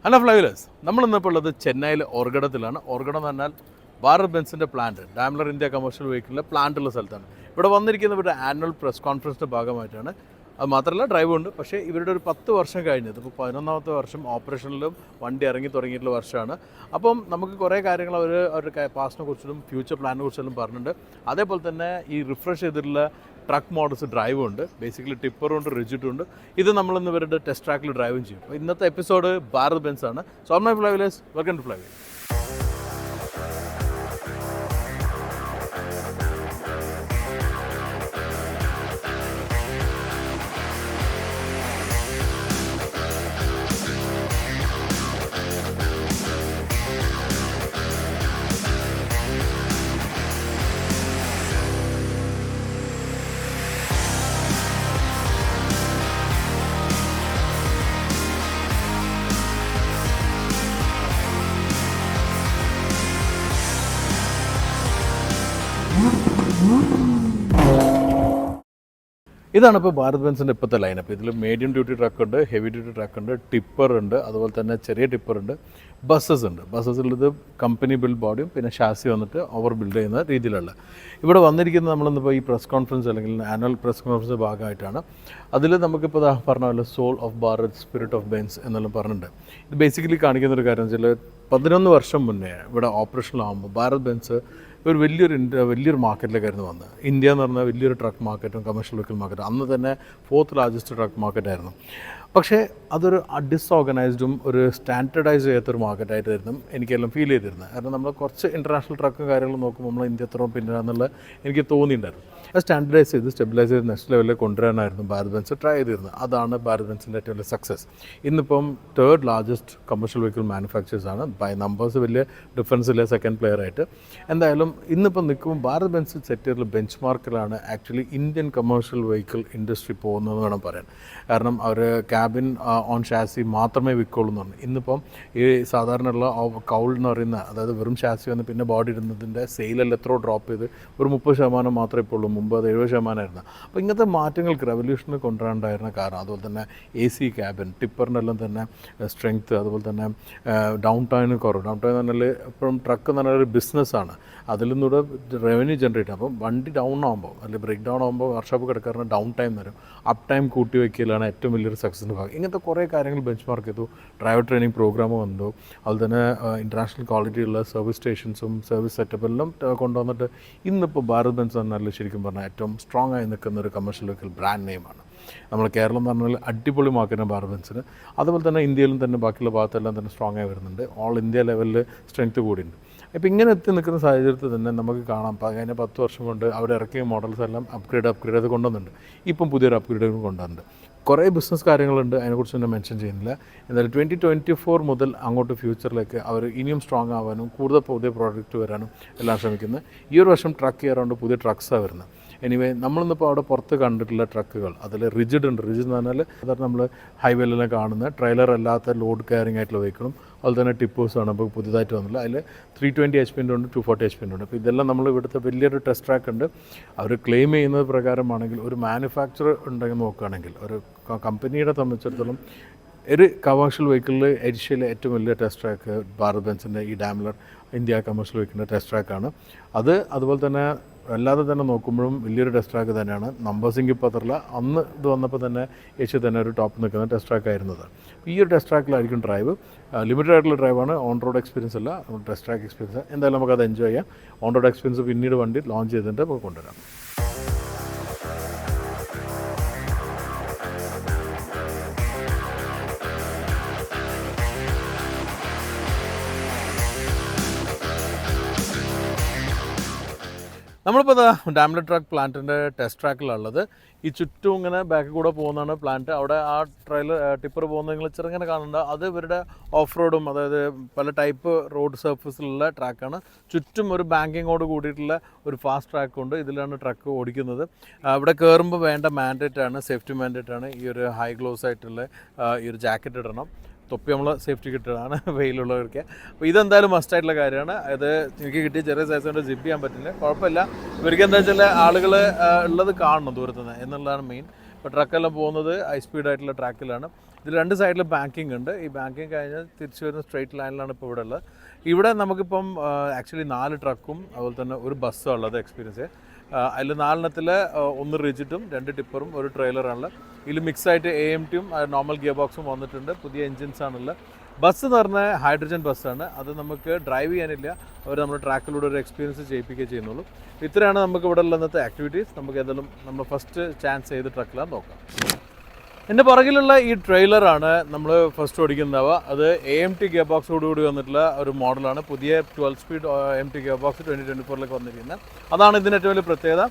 Hello ഫ്ലൈവേഴ്സ്, നമ്മളിന്നിപ്പോൾ ഉള്ളത് ചെന്നൈയിൽ ഓർഗഡത്തിലാണ്. ഓർഗഡം എന്ന് പറഞ്ഞാൽ ഭാരത് ബെൻസിൻ്റെ പ്ലാന്റ്, ഡാംലർ ഇന്ത്യ കമേഴ്ഷ്യൽ വെഹിക്കിളിലെ പ്ലാന്റ് ഉള്ള സ്ഥലത്താണ്. ഇവിടെ വന്നിരിക്കുന്ന ഇവരുടെ ആനുവൽ പ്രസ് കോൺഫറൻസിൻ്റെ ഭാഗമായിട്ടാണ്. അത് മാത്രമല്ല ഡ്രൈവ് ഉണ്ട്. പക്ഷേ ഇവരുടെ ഒരു 10 വർഷം കഴിഞ്ഞത്, ഇപ്പോൾ 11ാമത്തെ വർഷം ഓപ്പറേഷനിലും വണ്ടി ഇറങ്ങി തുടങ്ങിയിട്ടുള്ള വർഷമാണ്. അപ്പം നമുക്ക് കുറേ കാര്യങ്ങൾ അവരുടെ പാസ്റ്റിനെ കുറിച്ചും ഫ്യൂച്ചർ പ്ലാനിനെ കുറിച്ചെല്ലാം പറഞ്ഞിട്ടുണ്ട്. അതേപോലെ തന്നെ ഈ റിഫ്രഷ് ചെയ്തിട്ടുള്ള ട്രക്ക് മോഡൽസ് ഡ്രൈവും ഉണ്ട്. ബേസിക്കലി ടിപ്പറും ഉണ്ട്, റിജിറ്റും ഉണ്ട്. ഇത് നമ്മളിന്ന് ഇവരുടെ ടെസ്റ്റ് ട്രാക്കിൽ ഡ്രൈവും ചെയ്യും. അപ്പോൾ ഇന്നത്തെ എപ്പിസോഡ് ഭാരത് ബെൻസ് ആണ്. സോ മൈ ഫ്ലൈവേഴ്സ്, വെൽക്കം ടു ഫ്ലൈവേഴ്സ്. ഇതാണ് ഇപ്പോൾ ഭാരത് ബെൻസിൻ്റെ ഇപ്പോഴത്തെ ലൈനപ്പ്. ഇതിൽ മീഡിയം ഡ്യൂട്ടി ട്രക്ക് ഉണ്ട്, ഹെവി ഡ്യൂട്ടി ട്രക്ക് ഉണ്ട്, ടിപ്പർ ഉണ്ട്, അതുപോലെ തന്നെ ചെറിയ ടിപ്പർ ഉണ്ട്, ബസ്സസ് ഉണ്ട്. ബസ്സസിലുള്ളത് കമ്പനി ബിൽഡ് ബോഡിയും പിന്നെ ഷാസി വന്നിട്ട് ഓവർ ബിൽഡ് ചെയ്യുന്ന രീതിയിലുള്ള. ഇവിടെ വന്നിരിക്കുന്നത് നമ്മളിന്നിപ്പോൾ ഈ പ്രസ് കോൺഫറൻസ് അല്ലെങ്കിൽ ആനുവൽ പ്രസ് കോൺഫറൻസ് ഭാഗമായിട്ടാണ്. അതിൽ നമുക്കിപ്പോൾ പറഞ്ഞ പോലെ soul of Bharat, spirit of Benz എന്നെല്ലാം പറഞ്ഞിട്ടുണ്ട്. ഇത് ബേസിക്കലി കാണിക്കുന്ന ഒരു കാര്യം വെച്ചാൽ 11 വർഷം മുന്നേ ഇവിടെ ഓപ്പറേഷനിലാകുമ്പോൾ ഭാരത് ബെൻസ് ഒരു വലിയൊരു മാർക്കറ്റിലേക്കായിരുന്നു വന്നത്. ഇന്ത്യ എന്ന് പറഞ്ഞാൽ വലിയൊരു ട്രക്ക് മാർക്കറ്റും കമേഴ്ഷ്യൽ വെഹിക്കിൾ മാർക്കറ്റും അന്ന് തന്നെ 4th ലാർജസ്റ്റ് ട്രക്ക് മാർക്കറ്റായിരുന്നു. പക്ഷേ അതൊരു ഡിസോർഗനൈസ്ഡും ഒരു സ്റ്റാൻഡേർഡൈസ് ചെയ്യാത്തൊരു മാർക്കറ്റായിട്ടായിരുന്നു എനിക്കെല്ലാം ഫീൽ ചെയ്തിരുന്നത്. കാരണം നമ്മൾ കുറച്ച് ഇൻ്റർനാഷണൽ ട്രക്കും കാര്യങ്ങളും നോക്കുമ്പോൾ നമ്മൾ ഇന്ത്യ എത്രയും പിന്നെ എന്നുള്ള എനിക്ക് തോന്നിയിട്ടുണ്ടായിരുന്നു. അത് സ്റ്റാൻഡർഡൈസ് ചെയ്ത് സ്റ്റെബിലൈസ് ചെയ്ത് നെക്സ്റ്റ് ലെവലിൽ കൊണ്ടുവരാനായിരുന്നു ഭാരത് ബെൻസ് ട്രൈ ചെയ്തിരുന്നത്. അതാണ് ഭാരത് ബെൻസിൻ്റെ ഏറ്റവും വലിയ സക്സസ്. ഇന്നിപ്പം 3rd largest commercial vehicle manufacturers ആണ്. ബൈ നമ്പേഴ്സ് വലിയ ഡിഫറൻസ് ഇല്ല സെക്കൻഡ് പ്ലെയർ ആയിട്ട്. എന്തായാലും ഇന്നിപ്പം നിൽക്കുമ്പോൾ ഭാരത് ബെൻസ് സെറ്റ് ചെയ്തിട്ടുള്ള ബെഞ്ച് മാർക്കിലാണ് actually Indian commercial vehicle industry പോകുന്നതെന്ന് വേണം പറയാൻ. കാരണം അവർ ക്യാബിൻ ഓൺ ഷാസി മാത്രമേ വിൽക്കുള്ളൂ എന്ന് പറഞ്ഞു. ഇന്നിപ്പം ഈ സാധാരണയുള്ള കൗൾ എന്ന് പറയുന്ന, അതായത് വെറും ഷാസി വന്ന് പിന്നെ ബോഡി ഇടുന്നതിൻ്റെ സെയിലെല്ലാം എത്രയോ ഡ്രോപ്പ് ചെയ്ത് ഒരു 30% മാത്രമേ ഇപ്പോൾ ഉള്ളൂ. മുമ്പ് അത് 70%ആയിരുന്നു. അപ്പോൾ ഇങ്ങനത്തെ മാറ്റങ്ങൾക്ക് റെവല്യൂഷന് കൊണ്ടുവരാണ്ടായിരുന്ന കാരണം, അതുപോലെ തന്നെ AC ക്യാബിൻ, ടിപ്പറിനെല്ലാം തന്നെ സ്ട്രെങ്ത്ത്, അതുപോലെ തന്നെ ഡൗൺ ടൈമിന് കുറവ്. ഡൗൺ ടൈം എന്ന് പറഞ്ഞാൽ ഇപ്പം ട്രക്ക് എന്ന് പറഞ്ഞാൽ ഒരു ബിസിനസ്സാണ്. അതിൽ നിന്നൂടെ റവന്യൂ ജനറേറ്റ് ചെയ്യും. അപ്പം വണ്ടി ഡൗൺ ആകുമ്പോൾ അല്ലെങ്കിൽ ബ്രേക്ക് ഡൗൺ ആകുമ്പോൾ വർക്ക്ഷോപ്പ് കിടക്കാറുണ്ട് ഡൗൺ ടൈം തരും. അപ്പ് ടൈം കൂട്ടി വയ്ക്കലാണ് ഏറ്റവും വലിയൊരു സക്സസിൻ്റെ ഭാഗം. ഇങ്ങനത്തെ കുറേ കാര്യങ്ങൾ ബെഞ്ച് മാർക്ക് ചെയ്തു. ഡ്രൈവർ ട്രെയിനിങ് പ്രോഗ്രാം വന്നു. അതുപോലെ തന്നെ ഇൻ്റർനാഷണൽ ക്വാളിറ്റിയുള്ള സർവീസ് സ്റ്റേഷൻസും സർവീസ് സെറ്റപ്പെല്ലാം കൊണ്ടുവന്നിട്ട് ഇന്നിപ്പോൾ ഭാരത് ബെൻസ് പറഞ്ഞാൽ ശരിക്കും പറഞ്ഞാൽ ഏറ്റവും സ്ട്രോങ് ആയി നിൽക്കുന്ന ഒരു കമേഴ്ഷ്യൽ വെഹിക്കിൾ ബ്രാൻഡ് നെയിമാണ്. നമ്മൾ കേരളം എന്ന് പറഞ്ഞാൽ അടിപൊളി മാർക്കറ്റാണ് ഭാരത് ബെൻസിന്. അതുപോലെ തന്നെ ഇന്ത്യയിലും തന്നെ ബാക്കിയുള്ള ഭാഗത്തെല്ലാം തന്നെ സ്ട്രോങ് ആയി വരുന്നുണ്ട്. ഓൾ ഇന്ത്യ ലെവലിൽ സ്ട്രെങ്ത്ത് കൂടിയുണ്ട്. അപ്പോൾ ഇങ്ങനെ എത്തി നിൽക്കുന്ന സാഹചര്യത്തിൽ തന്നെ നമുക്ക് കാണാം കഴിഞ്ഞ 10 വർഷം കൊണ്ട് അവിടെ ഇറക്കിയ മോഡൽസ് എല്ലാം അപ്ഗ്രേഡ് ചെയ്ത് കൊണ്ടുവന്നുണ്ട്. ഇപ്പം പുതിയൊരു അപ്ഗ്രേഡ് കൊണ്ടുവന്നുണ്ട്. കുറേ ബിസിനസ് കാര്യങ്ങളുണ്ട്, അതിനെക്കുറിച്ച് ഞാൻ മെൻഷൻ ചെയ്യുന്നില്ല. എന്തായാലും 2024 മുതൽ അങ്ങോട്ട് ഫ്യൂച്ചറിലേക്ക് അവർ ഇനിയും സ്ട്രോങ് ആവാനും കൂടുതൽ പുതിയ പ്രോഡക്റ്റ് വരാനും എല്ലാം ശ്രമിക്കുന്നത്. ഈ ഒരു വർഷം ട്രക്ക് ചെയ്യാറുണ്ട്, പുതിയ ട്രക്സാണ് വരുന്നത്. എനിവേ നമ്മളിന്നിപ്പോൾ അവിടെ പുറത്ത് കണ്ടിട്ടുള്ള ട്രക്കുകൾ അതിൽ റിജിഡ് ഉണ്ട്. റിജിഡ് എന്ന് പറഞ്ഞാൽ സാധാരണ നമ്മൾ ഹൈവേയിലെല്ലാം കാണുന്ന ട്രെയിലർ അല്ലാത്ത ലോഡ് കയറിങ് ആയിട്ടുള്ള വെഹിക്കിളും അതുപോലെ തന്നെ ടിപ്പേഴ്സാണ് ഇപ്പോൾ പുതിയതായിട്ട് വന്നില്ല. അതിൽ 320 HP ഉണ്ട്, 240 HP ഉണ്ട്. അപ്പോൾ ഇതെല്ലാം നമ്മൾ ഇവിടുത്തെ വലിയൊരു ടെസ്റ്റ് ട്രാക്ക് ഉണ്ട്. അവർ ക്ലെയിം ചെയ്യുന്നത് പ്രകാരമാണെങ്കിൽ ഒരു മാനുഫാക്ചർ ഉണ്ടെങ്കിൽ നോക്കുകയാണെങ്കിൽ ഒരു കമ്പനിയുടെ സംബന്ധിച്ചിടത്തോളം ഒരു കമേഴ്ഷ്യൽ വെഹിക്കിളിൽ ഏഷ്യയിലെ ഏറ്റവും വലിയ ടെസ്റ്റ് ട്രാക്ക് ഭാരത് ബെൻസിൻ്റെ ഈ ഡാംലർ ഇന്ത്യ കമേഴ്ഷ്യൽ വെഹിക്കിളിൻ്റെ ടെസ്റ്റ് ട്രാക്കാണ്. അതുപോലെ തന്നെ അല്ലാതെ തന്നെ നോക്കുമ്പോഴും വലിയൊരു ടെസ്റ്റ് ട്രാക്ക് തന്നെയാണ്. നമ്പേഴ്സിംഗ് ഇപ്പോൾ അത്രല്ല, അന്ന് ഇത് വന്നപ്പോൾ തന്നെ ഏഷ്യ തന്നെ ഒരു ടോപ്പ് നിൽക്കുന്ന ടെസ്റ്റ് ട്രാക്ക് ആയിരുന്നത്. ഈ ഒരു ടെസ്റ്റ് ട്രാക്കിലായിരിക്കും ഡ്രൈവ്. ലിമിറ്റഡ് ആയിട്ടുള്ള ഡ്രൈവാണ്, ഓൺ റോഡ് എക്സ്പീരിയൻസ് അല്ല, ടെസ്റ്റ് ട്രാക്ക് എക്സ്പീരിയൻസ്. എന്തായാലും നമുക്കത് എൻജോയ് ചെയ്യാം. ഓൺ റോഡ് എക്സ്പീരിയൻസ് പിന്നീട് വണ്ടി ലോഞ്ച് ചെയ്തിട്ട് നമുക്ക് കൊണ്ടുവരാം. നമ്മളിപ്പോൾ ഡാംലർ ട്രക്ക് പ്ലാന്റിൻ്റെ ടെസ്റ്റ് ട്രാക്കിലുള്ളത്. ഈ ചുറ്റും ഇങ്ങനെ ബാക്കിൽ കൂടെ പോകുന്നതാണ് പ്ലാന്റ്. അവിടെ ആ ടിപ്പർ പോകുന്നത് നിങ്ങൾ ചെറുങ്ങനെ കാണുന്നുണ്ട്. അത് ഇവരുടെ ഓഫ് റോഡും, അതായത് പല ടൈപ്പ് റോഡ് സർഫസിലുള്ള ട്രാക്കാണ്. ചുറ്റും ഒരു ബാങ്കിങ്ങോട് കൂടിയിട്ടുള്ള ഒരു ഫാസ്റ്റ് ട്രാക്കുണ്ട്. ഇതിലാണ് ട്രക്ക് ഓടിക്കുന്നത്. ഇവിടെ കയറുമ്പോൾ വേണ്ട മാൻഡേറ്റാണ്, സേഫ്റ്റി മാൻഡേറ്റാണ്. ഈ ഒരു ഹൈ ഗ്ലോസ് ആയിട്ടുള്ള ഈ ഒരു ജാക്കറ്റ് ഇടണം. തൊപ്പി നമ്മൾ സേഫ്റ്റി കിട്ടുന്നതാണ് വെയിലുള്ളവർക്ക്. അപ്പോൾ ഇതെന്തായാലും മസ്റ്റായിട്ടുള്ള കാര്യമാണ്. അത് എനിക്ക് കിട്ടിയ ചെറിയ സൈസ് കൊണ്ട് ജിപ്പ് ചെയ്യാൻ പറ്റില്ല, കുഴപ്പമില്ല. ഇവർക്ക് എന്താ വെച്ചാൽ ആളുകൾ ഉള്ളത് കാണണം ദൂരത്തുനിന്ന് എന്നുള്ളതാണ് മെയിൻ. ഇപ്പോൾ ട്രക്കെല്ലാം പോകുന്നത് ഹൈ സ്പീഡായിട്ടുള്ള ട്രാക്കിലാണ്. ഇതിൽ 2 സൈഡിൽ ബാങ്കിങ് ഉണ്ട്. ഈ ബാങ്കിങ് കഴിഞ്ഞാൽ തിരിച്ചു വരുന്ന സ്ട്രെയിറ്റ് ലൈനിലാണ് ഇപ്പോൾ ഇവിടെ ഉള്ളത്. ഇവിടെ നമുക്കിപ്പം ആക്ച്വലി 4 ട്രക്കും അതുപോലെ തന്നെ ഒരു ബസ്സും ഉള്ളത് എക്സ്പീരിയൻസ്. അതിൽ 4 1 റിജിറ്റും 2 ടിപ്പറും 1 ട്രെയിലറാണുള്ളത്. ഇതിൽ മിക്സായിട്ട് AMTയും നോർമൽ ഗിയർ ബോക്സും വന്നിട്ടുണ്ട്. പുതിയ എൻജിൻസാണുള്ളത്. ബസ് എന്ന് പറഞ്ഞാൽ ഹൈഡ്രജൻ ബസ്സാണ്. അത് നമുക്ക് ഡ്രൈവ് ചെയ്യാനില്ല, അവർ നമ്മുടെ ട്രാക്കിലൂടെ ഒരു എക്സ്പീരിയൻസ് ചെയ്യിപ്പിക്കുകയും ചെയ്യുന്നുള്ളൂ. ഇത്രയാണ് നമുക്ക് ഇവിടെ ഉള്ള ഇന്നത്തെ ആക്ടിവിറ്റീസ്. നമുക്ക് ഏതായാലും നമ്മൾ ഫസ്റ്റ് ചാൻസ് ചെയ്ത് ട്രക്കിലാണ് നോക്കാം. എൻ്റെ പുറകിലുള്ള ഈ ട്രെയിലറാണ് നമ്മൾ ഫസ്റ്റ് ഓടിക്കുന്നതാവുക. അത് AMT ഗിയർ ബോക്സോടുകൂടി വന്നിട്ടുള്ള ഒരു മോഡലാണ്. പുതിയ 12 സ്പീഡ് AMT ഗിയർ ബോക്സ് 2024 വന്നിരിക്കുന്നത്. അതാണ് ഇതിൻ്റെ ഏറ്റവും വലിയ പ്രത്യേകത.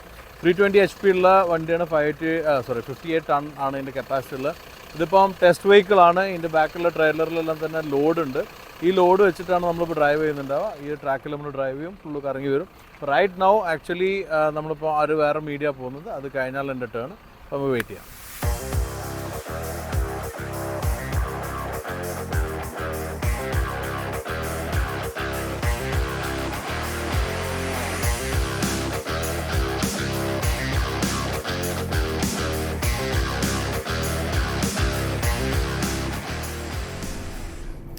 320 HP ഉള്ള വണ്ടിയാണ്. 58 ടൺ ആണ് ഇതിൻ്റെ കപ്പാസിറ്റി ഉള്ളത്. ഇതിപ്പം ടെസ്റ്റ് വെഹിക്കിളാണ്. ഇതിൻ്റെ ബാക്കിലുള്ള ട്രെയിലറിലെല്ലാം തന്നെ ലോഡുണ്ട്. ഈ ലോഡ് വെച്ചിട്ടാണ് നമ്മളിപ്പോൾ ഡ്രൈവ് ചെയ്യുന്നുണ്ടാവുക. ഈ ട്രാക്കിൽ നമ്മൾ ഡ്രൈവ് ചെയ്യും, ഫുള്ള് കറങ്ങി വരും. റൈറ്റ് നൗ ആക്ച്വലി നമ്മളിപ്പോൾ ഒരു വേറെ മീഡിയ പോകുന്നത്, അത് കഴിഞ്ഞാൽ എൻ്റെ ടേൺ. അപ്പോൾ നമുക്ക് വെയിറ്റ് ചെയ്യാം.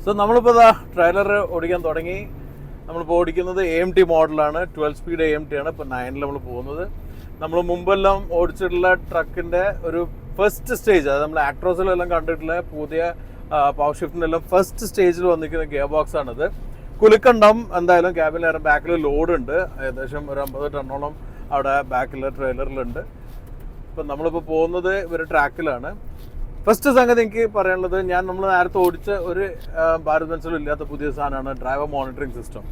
സോ നമ്മളിപ്പോൾ ട്രെയിലർ ഓടിക്കാൻ തുടങ്ങി. നമ്മളിപ്പോൾ ഓടിക്കുന്നത് AMT മോഡലാണ്. 12 സ്പീഡ് AMT ആണ്. ഇപ്പോൾ 9 നമ്മൾ പോകുന്നത്. നമ്മൾ മുമ്പെല്ലാം ഓടിച്ചിട്ടുള്ള ട്രക്കിൻ്റെ ഒരു ഫസ്റ്റ് സ്റ്റേജ്, അത് നമ്മൾ ആക്ട്രോസിലെല്ലാം കണ്ടിട്ടുള്ള പുതിയ പവർ ഷിഫ്റ്റിൻ്റെ എല്ലാം ഫസ്റ്റ് സ്റ്റേജിൽ വന്നിരിക്കുന്ന ഗിയർ ബോക്സ് ആണിത്. കുലുക്കണ്ടം എന്തായാലും ക്യാബിൻ ബാക്കിൽ ലോഡുണ്ട്. ഏകദേശം ഒരു 50 ടണ്ണോളം അവിടെ ബാക്കിലെ ട്രെയിലറിലുണ്ട്. ഇപ്പം നമ്മളിപ്പോൾ പോകുന്നത് ഇവരുടെ ട്രാക്കിലാണ്. ഫസ്റ്റ് സംഗതി എനിക്ക് പറയാനുള്ളത്, നമ്മൾ നേരത്തെ ഓടിച്ച ഒരു ഭാരത് ബെൻസിലും ഇല്ലാത്ത പുതിയ സാധനമാണ് ഡ്രൈവർ മോണിറ്ററിംഗ് സിസ്റ്റം.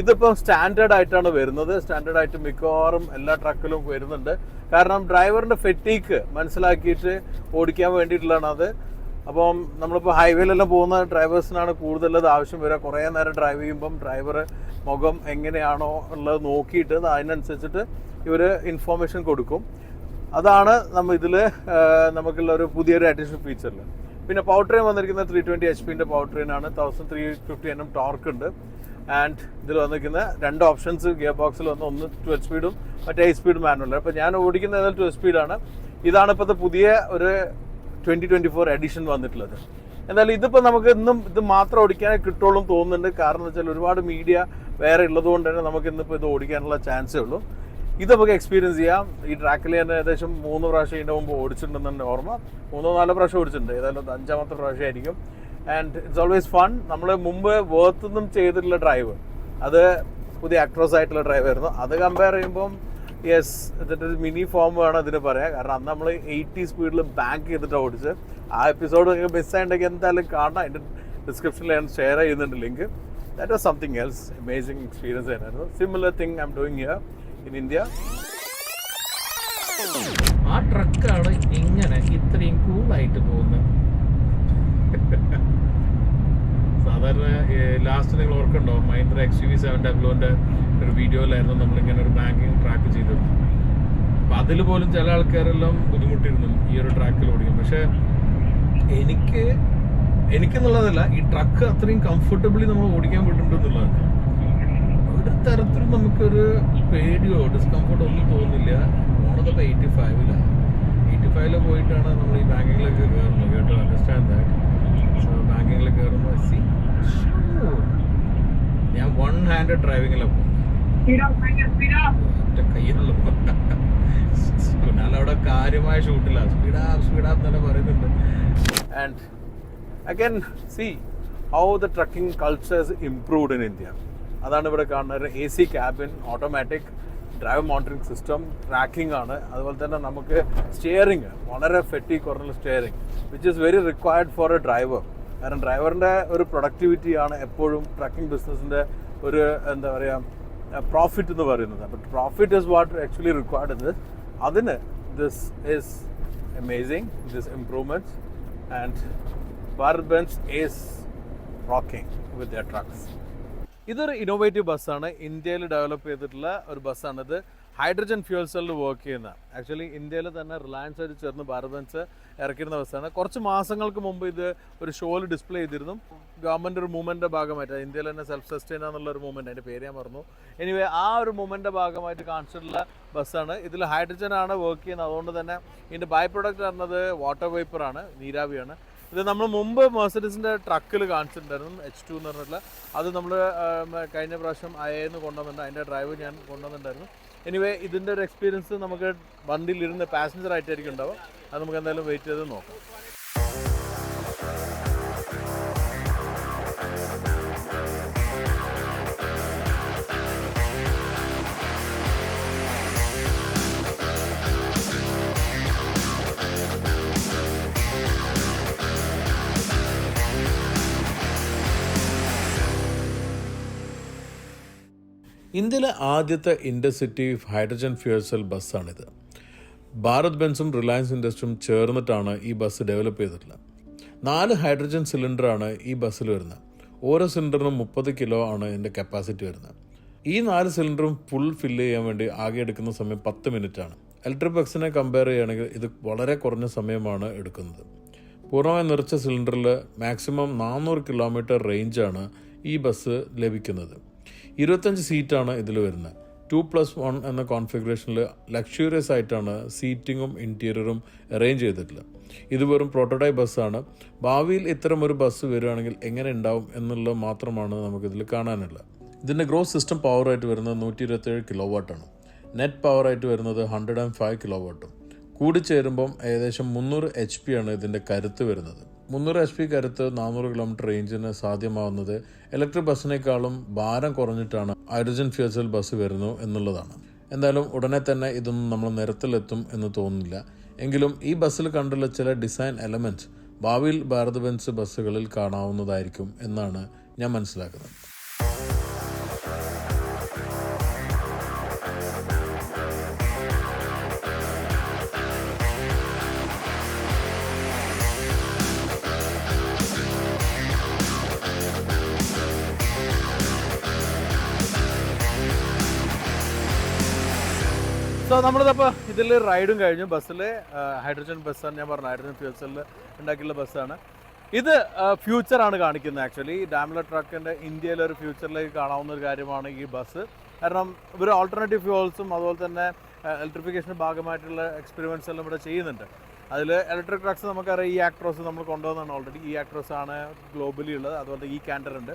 ഇതിപ്പം സ്റ്റാൻഡേർഡ് ആയിട്ടാണ് വരുന്നത്. സ്റ്റാൻഡേർഡ് ആയിട്ട് മിക്കവാറും എല്ലാ ട്രക്കിലും വരുന്നുണ്ട്. കാരണം ഡ്രൈവറിൻ്റെ ഫെറ്റീക്ക് മനസ്സിലാക്കിയിട്ട് ഓടിക്കാൻ വേണ്ടിയിട്ടുള്ളതാണ് അത്. അപ്പം നമ്മളിപ്പോൾ ഹൈവേയിലെല്ലാം പോകുന്ന ഡ്രൈവേഴ്സിനാണ് കൂടുതലത് ആവശ്യം വരിക. കുറേ നേരം ഡ്രൈവ് ചെയ്യുമ്പം ഡ്രൈവർ മുഖം എങ്ങനെയാണോ ഉള്ളത് നോക്കിയിട്ട് അതിനനുസരിച്ചിട്ട് ഇവർ ഇൻഫോർമേഷൻ കൊടുക്കും. അതാണ് ഇതിൽ നമുക്കുള്ള ഒരു പുതിയൊരു അഡീഷണൽ ഫീച്ചറിൽ. പിന്നെ പവർ ട്രെയിൻ വന്നിരിക്കുന്നത് 320 HP പവർ ട്രെയിനാണ്. 1350 Nm ടോർക്ക് ഉണ്ട്. ആൻഡ് ഇതിൽ വന്നിരിക്കുന്ന 2 ഓപ്ഷൻസ് ഗിയർ ബോക്സിൽ വന്ന്, ഒന്ന് 12 സ്പീഡും മറ്റേ 8 സ്പീഡ് മാനുവൽ. അപ്പോൾ ഞാൻ ഓടിക്കുന്ന ഏതായാലും 12 സ്പീഡാണ്. ഇതാണ് ഇപ്പോഴത്തെ പുതിയ ഒരു 2024 എഡിഷൻ വന്നിട്ടുള്ളത്. എന്തായാലും ഇതിപ്പോൾ നമുക്ക് ഇന്നും ഇത് മാത്രം ഓടിക്കാനേ കിട്ടുള്ളൂ തോന്നുന്നുണ്ട്. കാരണം എന്ന് വെച്ചാൽ ഒരുപാട് മീഡിയ വേറെ ഉള്ളതുകൊണ്ട് തന്നെ നമുക്ക് ഇന്നിപ്പോൾ ഇത് ഓടിക്കാനുള്ള ചാൻസേ ഉള്ളൂ. ഇത് നമുക്ക് എക്സ്പീരിയൻസ് ചെയ്യാം. ഈ ട്രാക്കിൽ തന്നെ ഏകദേശം 3 പ്രാവശ്യം ഇതിൻ്റെ മുമ്പ് ഓടിച്ചിട്ടുണ്ടെന്ന് ഓർമ്മ. 3-4 പ്രാവശ്യം ഓടിച്ചിട്ടുണ്ട്. ഏതായാലും 5ാമത്തെ പ്രാവശ്യമായിരിക്കും. And it's always fun. നമ്മൾ മുമ്പ് വേർത്തൊന്നും ചെയ്തിട്ടുള്ള ഡ്രൈവ്, അത് പുതിയ ആക്ട്രോസ് ആയിട്ടുള്ള ഡ്രൈവ് ആയിരുന്നു. അത് കമ്പയർ ചെയ്യുമ്പം യെസ്, ഇതിൻ്റെ ഒരു മിനി ഫോം വേണം ഇതിന് പറയാം. കാരണം അന്ന് നമ്മൾ 80 സ്പീഡിൽ ബാങ്ക് ചെയ്തിട്ടാണ് ഓടിച്ചത്. ആ എപ്പിസോഡ് നിങ്ങൾക്ക് മിസ്സായിട്ടുണ്ടെങ്കിൽ എന്തായാലും കാണാം. അതിൻ്റെ ഡിസ്ക്രിപ്ഷനിൽ ഞാൻ ഷെയർ ചെയ്യുന്നുണ്ട് link. That was something else. Amazing experience ആയിരുന്നു. Similar thing I am doing here in India. ആ ട്രക്കാണ് ഇങ്ങനെ ഇത്രയും കൂളായിട്ട് പോകുന്നത്. സാധാരണ ലാസ്റ്റ് നിങ്ങൾ ഓർക്കുന്നുണ്ടോ, മഹീന്ദ്ര XUV700 ഒരു വീഡിയോയിലായിരുന്നു നമ്മളിങ്ങനെ ഒരു ബാങ്കിങ് ട്രാക്ക് ചെയ്തത്. അപ്പം അതിൽ പോലും ചില ആൾക്കാരെല്ലാം ബുദ്ധിമുട്ടിയിരുന്നു ഈ ഒരു ട്രാക്കിൽ ഓടിക്കും. പക്ഷേ എനിക്കെന്നുള്ളതല്ല, ഈ ട്രക്ക് അത്രയും കംഫർട്ടബിളി നമ്മൾ ഓടിക്കാൻ വിട്ടിട്ടുണ്ടെന്നുള്ളതാണ്. ഒരു തരത്തിലും നമുക്കൊരു പേടിയോ ഡിസ്കംഫർട്ടോ ഒന്നും തോന്നില്ല. പോണതപ്പോൾ 85 പോയിട്ടാണ് നമ്മൾ ഈ ബാങ്കിങ്ങിലൊക്കെ കയറുന്നത്. കേട്ടോ, അണ്ടർസ്റ്റാൻഡ് ദാറ്റ്. സോ ബാങ്കിങ്ങിൽ കയറുമ്പോൾ ഞാൻ 1 ഹാൻഡ് ഡ്രൈവിങ്ങിലാണ് പോകുന്നത്. കയ്യിലുള്ള കുഞ്ഞാലവിടെ കാര്യമായ ഷൂട്ടില്ല, സ്പീഡാപ്പ് തന്നെ പറയുന്നുണ്ട്. And again see how the trucking cultures improved in India. അതാണ് ഇവിടെ കാണുന്നത്. AC cabin, automatic driver monitoring system, tracking ആണ്. അതുപോലെ തന്നെ നമുക്ക് സ്റ്റിയറിംഗ്, വളരെ ഫെറ്റി കുറഞ്ഞ steering, which is very required for a driver. കാരണം ഡ്രൈവറിൻ്റെ ഒരു പ്രൊഡക്ടിവിറ്റിയാണ് എപ്പോഴും ട്രക്കിംഗ് ബിസിനസ്സിൻ്റെ ഒരു എന്താ പറയുക പ്രോഫിറ്റ് എന്ന് പറയുന്നത്. അപ്പോൾ profit is what actually required ഇത്. അതിന് this is amazing, this improvements. And Bharat Benz is rocking with their trucks. ഇതൊരു ഇന്നോവേറ്റീവ് ബസ്സാണ്. ഇന്ത്യയിൽ ഡെവലപ്പ് ചെയ്തിട്ടുള്ള ഒരു ബസ്സാണിത്. ഹൈഡ്രജൻ ഫ്യൂൽ സെല്ലിൽ വർക്ക് ചെയ്യുന്ന, ആക്ച്വലി ഇന്ത്യയിൽ തന്നെ റിലയൻസ് ആയിട്ട് ചേർന്ന് ഭാരത് ബെൻസ് ഇറക്കിയിരുന്ന ബസ്സാണ്. കുറച്ച് മാസങ്ങൾക്ക് മുമ്പ് ഇത് ഒരു ഷോയിൽ ഡിസ്പ്ലേ ചെയ്തിരുന്നു. ഗവൺമെൻറ് ഒരു മൂവ്മെൻറ്റിൻ്റെ ഭാഗമായിട്ട്, ഇന്ത്യയിൽ തന്നെ സെൽഫ് സസ്റ്റെയിൻ എന്നുള്ളൊരു മൂവ്മെൻറ്റ്, അതിൻ്റെ പേര് ഞാൻ മറന്നു. എനിവേ ആ ഒരു മൂവ്മെൻറ്റിൻ്റെ ഭാഗമായിട്ട് കാണിച്ചിട്ടുള്ള ബസ്സാണ്. ഇതിൽ ഹൈഡ്രജൻ ആണ് വർക്ക് ചെയ്യുന്നത്. അതുകൊണ്ട് തന്നെ ഇതിൻ്റെ ബൈ പ്രൊഡക്റ്റ് പറഞ്ഞത് വാട്ടർ വേപ്പറാണ്, നീരാവിയാണ്. ഇത് നമ്മൾ മുമ്പ് മെർസിഡീസിൻ്റെ ട്രക്കിൽ കാണിച്ചിട്ടുണ്ടായിരുന്നു H2 എന്ന് പറഞ്ഞിട്ടുള്ള. അത് നമ്മൾ കഴിഞ്ഞ പ്രാവശ്യം അയന്ന് കൊണ്ടുവന്നിട്ടുണ്ട്. അതിൻ്റെ ഡ്രൈവ് ഞാൻ കൊണ്ടുവന്നിട്ടുണ്ടായിരുന്നു. എനിവേ ഇതിൻ്റെ ഒരു എക്സ്പീരിയൻസ് നമുക്ക് വണ്ടിയിലിരുന്ന് പാസഞ്ചർ ആയിട്ടായിരിക്കും ഉണ്ടാവുക. അത് നമുക്ക് എന്തായാലും വെയിറ്റ് ചെയ്ത് നോക്കാം. ഇന്ത്യയിലെ ആദ്യത്തെ ഇൻ്റർസിറ്റി ഹൈഡ്രജൻ ഫ്യൂൽ സെൽ ബസ്സാണിത്. ഭാരത് ബെൻസും റിലയൻസ് ഇൻഡസ്ട്രിയും ചേർന്നിട്ടാണ് ഈ ബസ് ഡെവലപ്പ് ചെയ്തിട്ടുള്ളത്. 4 ഹൈഡ്രജൻ സിലിണ്ടറാണ് ഈ ബസ്സിൽ വരുന്നത്. ഓരോ സിലിണ്ടറിനും 30 കിലോ ആണ് ഇതിൻ്റെ കപ്പാസിറ്റി വരുന്നത്. ഈ 4 സിലിണ്ടറും ഫുൾ ഫില്ല് ചെയ്യാൻ വേണ്ടി ആകെ എടുക്കുന്ന സമയം 10 മിനിറ്റാണ്. ഇലക്ട്രിക് ബസ്സിനെ കമ്പയർ ചെയ്യുകയാണെങ്കിൽ ഇത് വളരെ കുറഞ്ഞ സമയമാണ് എടുക്കുന്നത്. പൂർണ്ണമായി നിറച്ച സിലിണ്ടറിൽ മാക്സിമം 400 കിലോമീറ്റർ റേഞ്ചാണ് ഈ ബസ് ലഭിക്കുന്നത്. 25 സീറ്റാണ് ഇതിൽ വരുന്നത്. 2+1 എന്ന കോൺഫിഗറേഷനിൽ ലക്ഷറിയസ് ആയിട്ടാണ് സീറ്റിങ്ങും ഇൻറ്റീരിയറും അറേഞ്ച് ചെയ്തിട്ടുള്ളത്. ഇത് വെറും പ്രോട്ടോടൈപ്പ് ബസ്സാണ്. ഭാവിയിൽ ഇത്തരമൊരു ബസ് വരികയാണെങ്കിൽ എങ്ങനെ ഉണ്ടാവും എന്നുള്ളത് മാത്രമാണ് നമുക്കിതിൽ കാണാനുള്ളത്. ഇതിൻ്റെ ഗ്രോസ് സിസ്റ്റം പവറായിട്ട് വരുന്നത് 127 കിലോ വാട്ടാണ്. നെറ്റ് പവറായിട്ട് വരുന്നത് 105 കിലോ വാട്ടും. കൂടിച്ചേരുമ്പം ഏകദേശം 300 HP ആണ് ഇതിൻ്റെ കരുത്ത് വരുന്നത്. 300 HP കരുത്ത് 400 കിലോമീറ്റർ റേഞ്ചിന് സാധ്യമാവുന്നത് ഇലക്ട്രിക് ബസ്സിനേക്കാളും ഭാരം കുറഞ്ഞിട്ടാണ് ഹൈഡ്രജൻ ഫ്യൂൽ സെൽ ബസ് വരുന്നു എന്നുള്ളതാണ്. എന്തായാലും ഉടനെ തന്നെ ഇതൊന്നും നമ്മൾ നിരത്തിലെത്തും എന്ന് തോന്നുന്നില്ല. എങ്കിലും ഈ ബസ്സിൽ കണ്ടുള്ള ചില ഡിസൈൻ എലമെൻറ്റ്സ് ഭാവിയിൽ ഭാരത് ബെൻസ് ബസ്സുകളിൽ കാണാവുന്നതായിരിക്കും എന്നാണ് ഞാൻ മനസ്സിലാക്കുന്നത്. സോ നമ്മളിതപ്പോൾ ഇതിൽ റൈഡും കഴിഞ്ഞു. ബസ്സിൽ ഹൈഡ്രജൻ ബസ്സാണ്, ഞാൻ പറഞ്ഞു ഹൈഡ്രജൻ ഫ്യൂൽ സെല്ലിൽ ഉണ്ടാക്കിയുള്ള ബസ്സാണ് ഇത്. ഫ്യൂച്ചറാണ് കാണിക്കുന്നത്. ആക്ച്വലി ഡാംലർ ട്രക്കിൻ്റെ ഇന്ത്യയിലൊരു ഫ്യൂച്ചറിലേക്ക് കാണാവുന്ന ഒരു കാര്യമാണ് ഈ ബസ്. കാരണം ഇവർ ഓൾട്ടർനേറ്റീവ് ഫ്യൂൾസും അതുപോലെ തന്നെ ഇലക്ട്രിഫിക്കേഷൻ്റെ ഭാഗമായിട്ടുള്ള എക്സ്പെരിമെൻറ്റ്സ് എല്ലാം ഇവിടെ ചെയ്യുന്നുണ്ട്. അതിൽ ഇലക്ട്രിക് ട്രക്സ് നമുക്കറിയാം, ഈ ആക്ട്രോസ് നമ്മൾ കൊണ്ടുവന്നതാണ് ഓൾറെഡി. ഈ ആക്ട്രോസ് ആണ് ഗ്ലോബലി ഉള്ളത്. അതുപോലെ ഈ കാൻഡർ ഉണ്ട്.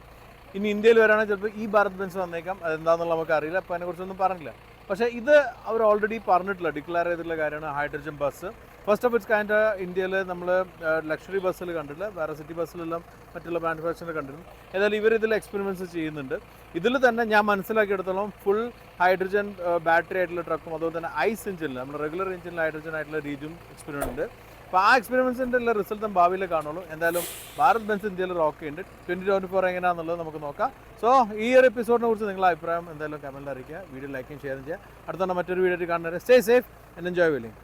ഇനി ഇന്ത്യയിൽ വരാണെങ്കിൽ ചിലപ്പോൾ ഈ ഭാരത് ബെൻസ് വന്നേക്കാം. അതെന്താണെന്നുള്ള നമുക്ക് അറിയില്ല. അപ്പോൾ അതിനെക്കുറിച്ചൊന്നും പറഞ്ഞില്ല. പക്ഷേ ഇത് അവർ ഓൾറെഡി പറഞ്ഞിട്ടില്ല, ഡിക്ലെയർ ചെയ്തിട്ടുള്ള കാര്യമാണ് hydrogen bus. First of its kind ഇന്ത്യയിൽ നമ്മൾ ലക്ഷറി ബസ്സിൽ കണ്ടില്ല, വേറെ സിറ്റി ബസ്സിലെല്ലാം മറ്റുള്ള മാനുഫാക്ചറിൽ കണ്ടിരുന്നു. ഏതായാലും ഇവർ ഇതിൽ എക്സ്പെരിമെൻറ്റ്സ് ചെയ്യുന്നുണ്ട്. ഇതിൽ തന്നെ ഞാൻ മനസ്സിലാക്കിയെടുത്തോളം ഫുൾ ഹൈഡ്രജൻ ബാറ്ററി ആയിട്ടുള്ള ട്രക്കും അതുപോലെ തന്നെ ഐസ് എഞ്ചിനിൽ നമ്മൾ റെഗുലർ എഞ്ചിനിൽ ഹൈഡ്രജൻ ആയിട്ടുള്ള രീതിയും എക്സ്പെരിമെൻ്റ് ഉണ്ട്. അപ്പോൾ ആ എക്സ്പെരിമെൻറ്റ്സിൻ്റെ എല്ലാ റിസൾട്ടും ഭാവിയിൽ കാണുള്ളൂ. എന്തായാലും ഭാരത് ബെൻസ് ഇന്ത്യയിൽ റോക്ക് ഉണ്ട്. 2024 എങ്ങനെയാണെന്നുള്ളത് നമുക്ക് നോക്കാം. സോ ഈ ഒരു എപ്പിസോഡിനെ കുറിച്ച് നിങ്ങളുടെ അഭിപ്രായം എന്തായാലും കമൻറ്റിൽ അറിയിക്കുക. വീഡിയോ ലൈക്കും ഷെയറും ചെയ്യുക. അടുത്ത മറ്റൊരു വീഡിയോ കാണുന്നവരെ stay safe and enjoy wheeling.